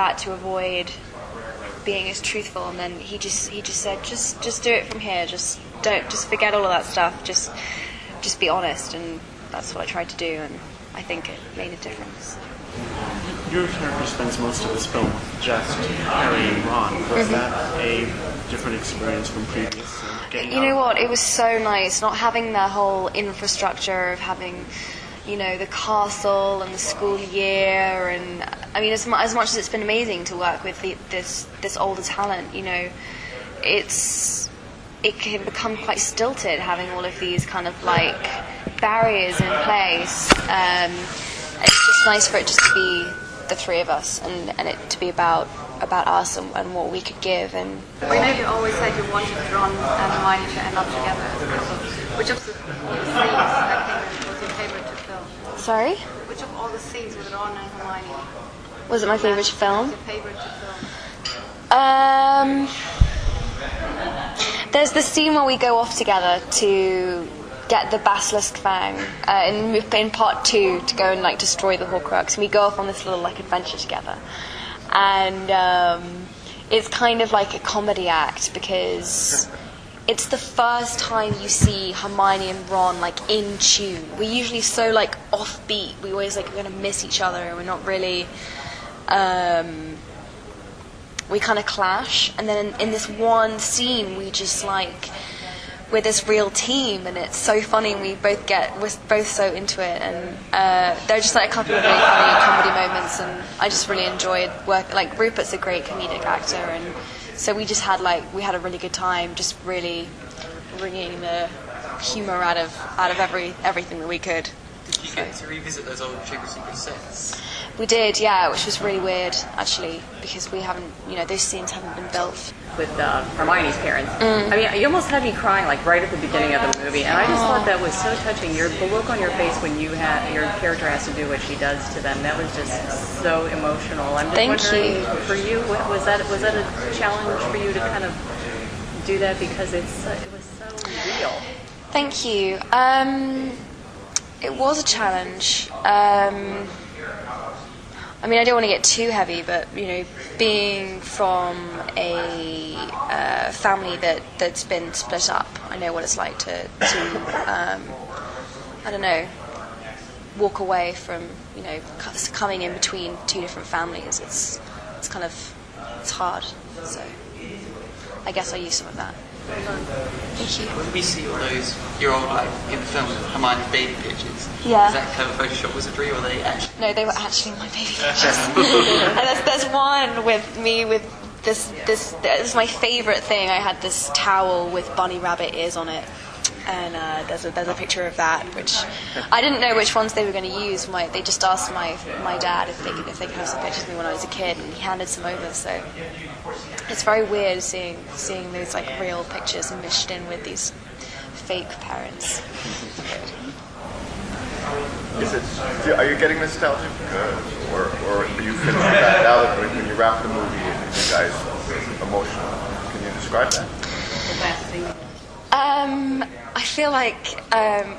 that to avoid being as truthful, and then he just said, just do it from here, just forget all of that stuff, just be honest, and that's what I tried to do, and I think it made a difference. Your character spends most of this film just Harry and Ron. Was that a different experience from previous? You know what? It was so nice not having the whole infrastructure of having, the castle and the school year, and I mean, as much as it's been amazing to work with this older talent, it can become quite stilted having all of these kind of like barriers in place. It's just nice for it just to be the three of us, and it to be about us and what we could give. And I know you always said you wanted Ron and Hermione to end up together as a couple. Which of the scenes was your favorite to film? Sorry? Which of all the scenes with Ron and Hermione was it my favorite to film? Was your favorite to film? There's the scene where we go off together to get the Basilisk Fang in part 2 to go and like destroy the Horcrux, and we go off on this little like adventure together, and it's kind of like a comedy act because it's the first time you see Hermione and Ron like in tune. We're usually so like offbeat, we always like we're gonna miss each other, and we're not really we kind of clash, and then in this one scene we just like we're this real team, and it's so funny, and we're both so into it, and there are just like a couple of really funny comedy moments, and I just really enjoyed work. Like Rupert's a great comedic actor, and so we just had we had a really good time, just really wringing the humour out of everything that we could. Did you get to revisit those old Chamber Secret sets? We did, yeah, which was really weird actually, because we haven't, those scenes haven't been built. With Hermione's parents. I mean, you almost had me crying like right at the beginning of the movie, and I just thought that was so touching. The look on your face when your character has to do what she does to them, that was just so emotional. I'm just wondering, for you, was that a challenge for you to kind of do that, because it was so real? Thank you. It was a challenge. I mean, I don't want to get too heavy, but being from a family that's been split up, I know what it's like to I don't know, walk away from coming in between two different families. It's hard. So I guess I use some of that. Thank you. When we see all those, your old, in the film, Hermione's baby pictures, yeah. Is that clever Photoshop wizardry, or were they actually? No, they were actually my baby pictures. And there's one with me with this is my favourite thing. I had this towel with bunny rabbit ears on it, and there's a picture of that, which I didn't know which ones they were going to use. They just asked my dad if they could have some pictures of me when I was a kid, and he handed some over. So it's very weird seeing those like real pictures meshed in with these fake parents. Are you getting nostalgic, or are you feeling that now that when you wrap the movie and you guys emotional? Can you describe that? I feel like,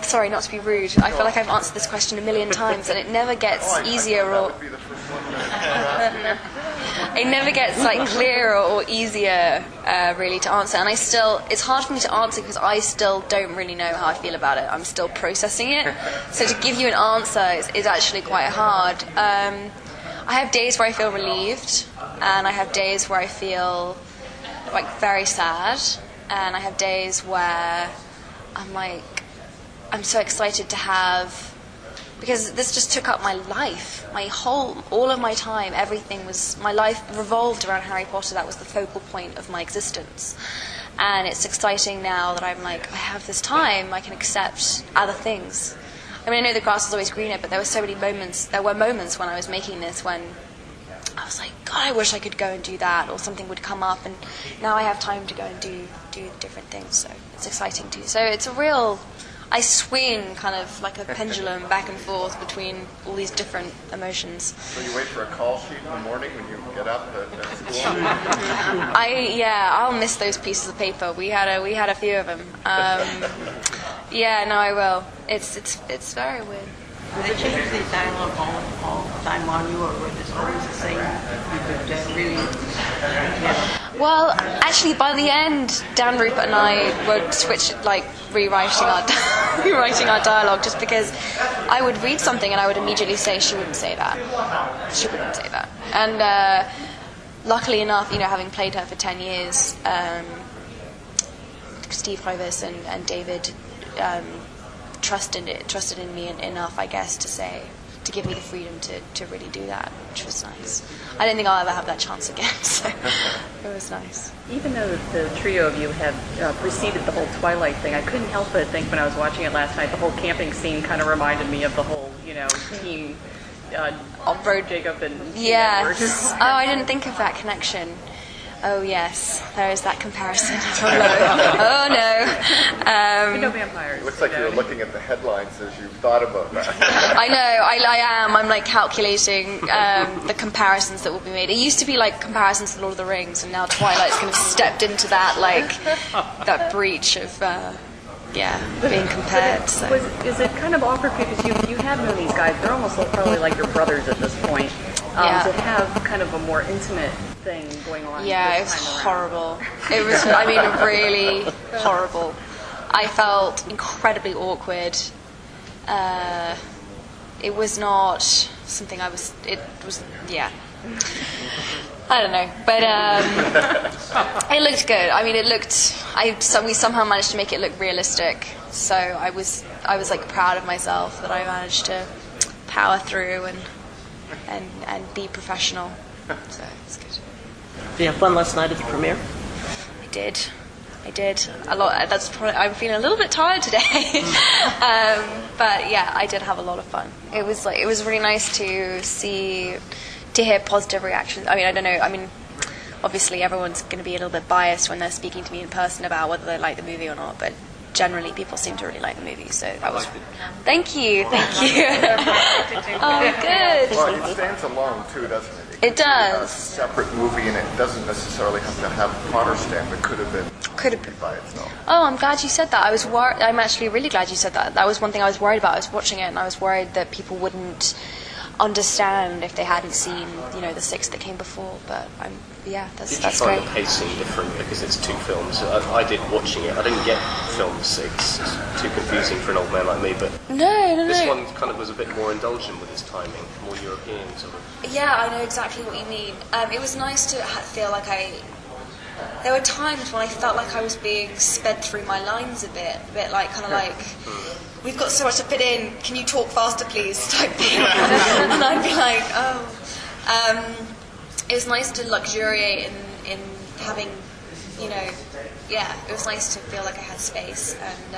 sorry not to be rude, I feel like I've answered this question a million times, and it never gets easier or it never gets like clearer or easier really to answer, and it's hard for me to answer because I still don't really know how I feel about it. I'm still processing it, so to give you an answer is actually quite hard. I have days where I feel relieved, and I have days where I feel like very sad, and I have days where I'm so excited to have, because this just took up my life, all of my time, my life revolved around Harry Potter. That was the focal point of my existence. And it's exciting now that I'm like, I have this time, I can accept other things. I mean, I know the grass is always greener, but there were moments when I was making this when I was like, God, I wish I could go and do that, or something would come up, and now I have time to go and do different things, so it's exciting too. So it's I swing kind of like a pendulum back and forth between all these different emotions. So you wait for a call sheet in the morning when you get up at school? I'll miss those pieces of paper. We had a few of them. Yeah, no, I will. It's very weird. Did they change the dialogue all the time on you, or was it always the same? You could Well, actually, by the end, Dan Rupert and I would switch, like, rewriting our dialogue, just because I would read something and I would immediately say, she wouldn't say that. She wouldn't say that. And luckily enough, you know, having played her for 10 years, Steve Hovis and David trusted in me enough, I guess, to give me the freedom to really do that, which was nice. I don't think I'll ever have that chance again, so it was nice. Even though the trio of you have preceded the whole Twilight thing, I couldn't help but think when I was watching it last night, the whole camping scene kind of reminded me of the whole, you know, team off-road Jacob and yes. Oh, I didn't think of that connection. Oh yes, there is that comparison. Oh no. No vampires. It looks like you were looking at the headlines as you thought about that. I know, I am. I'm like calculating the comparisons that will be made. It used to be like comparisons to Lord of the Rings, and now Twilight's kind of stepped into that, like, that breach of, being compared. So. Is it kind of awkward because you have known these guys, they're almost probably like your brothers at this point, to have kind of a more intimate thing going on. Yeah, it was horrible. It was, I mean, really horrible. I felt incredibly awkward. It was not something it was, I don't know, but it looked good. I mean, we somehow managed to make it look realistic. So I was like proud of myself that I managed to power through and be professional. So it's good. Did you have fun last night at the premiere? I did a lot. That's probably, I'm feeling a little bit tired today, but yeah, I did have a lot of fun. It was really nice to hear positive reactions. I mean, I don't know. I mean, obviously everyone's going to be a little bit biased when they're speaking to me in person about whether they like the movie or not, but generally people seem to really like the movie, so that was... Thank you. Oh, good. Well, it stands alone too, doesn't it? It does. A separate movie, and it doesn't necessarily have to have a Potter stamp. It could have been by itself. Oh, I'm glad you said that. I'm actually really glad you said that. That was one thing I was worried about. I was watching it, and I was worried that people wouldn't understand if they hadn't seen, you know, the 6 that came before. But that's Did you great. find the pacing different because it's 2 films? I did watching it. I didn't get film 6. It's too confusing for an old man like me. But no. This one kind of was a bit more indulgent with its timing, more European sort of. Yeah, I know exactly what you mean. It was nice to feel like there were times when I felt like I was being sped through my lines a bit like kind of like, we've got so much to fit in, can you talk faster please, type thing. And I'd be like, it was nice to luxuriate in having, you know, it was nice to feel like I had space. And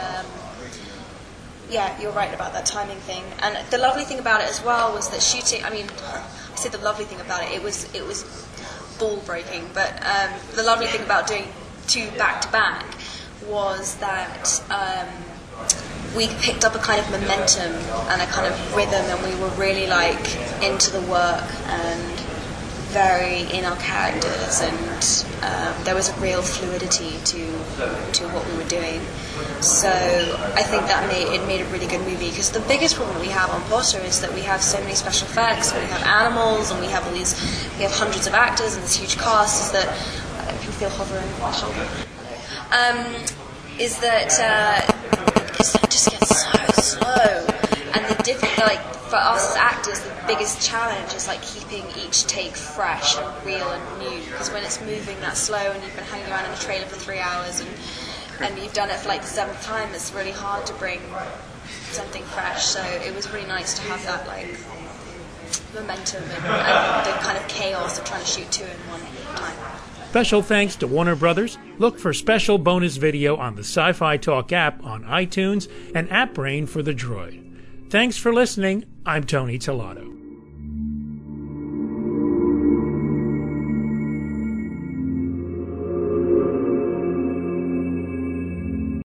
you're right about that timing thing. And the lovely thing about it as well was that shooting, I mean, I said the lovely thing about it, it was ball breaking, but the lovely thing about doing 2 back-to-back was that we picked up a kind of momentum and a kind of rhythm, and we were really like into the work and very in our characters, and there was a real fluidity to what we were doing. So I think that made a really good movie, because the biggest problem we have on Potter is that we have so many special effects, and we have animals, and we have hundreds of actors and this huge cast. Is that people feel hovering on my shoulder? Is that it just gets so slow, and for us as actors, the biggest challenge is like keeping each take fresh and real and new, because when it's moving that slow and you've been hanging around in a trailer for 3 hours and you've done it for like the 7th time, it's really hard to bring something fresh. So it was really nice to have that like momentum and the kind of chaos of trying to shoot 2 in one time. Special thanks to Warner Brothers. Look for special bonus video on the Sci-Fi Talk app on iTunes and AppBrain for the Droid. Thanks for listening. I'm Tony Tellado.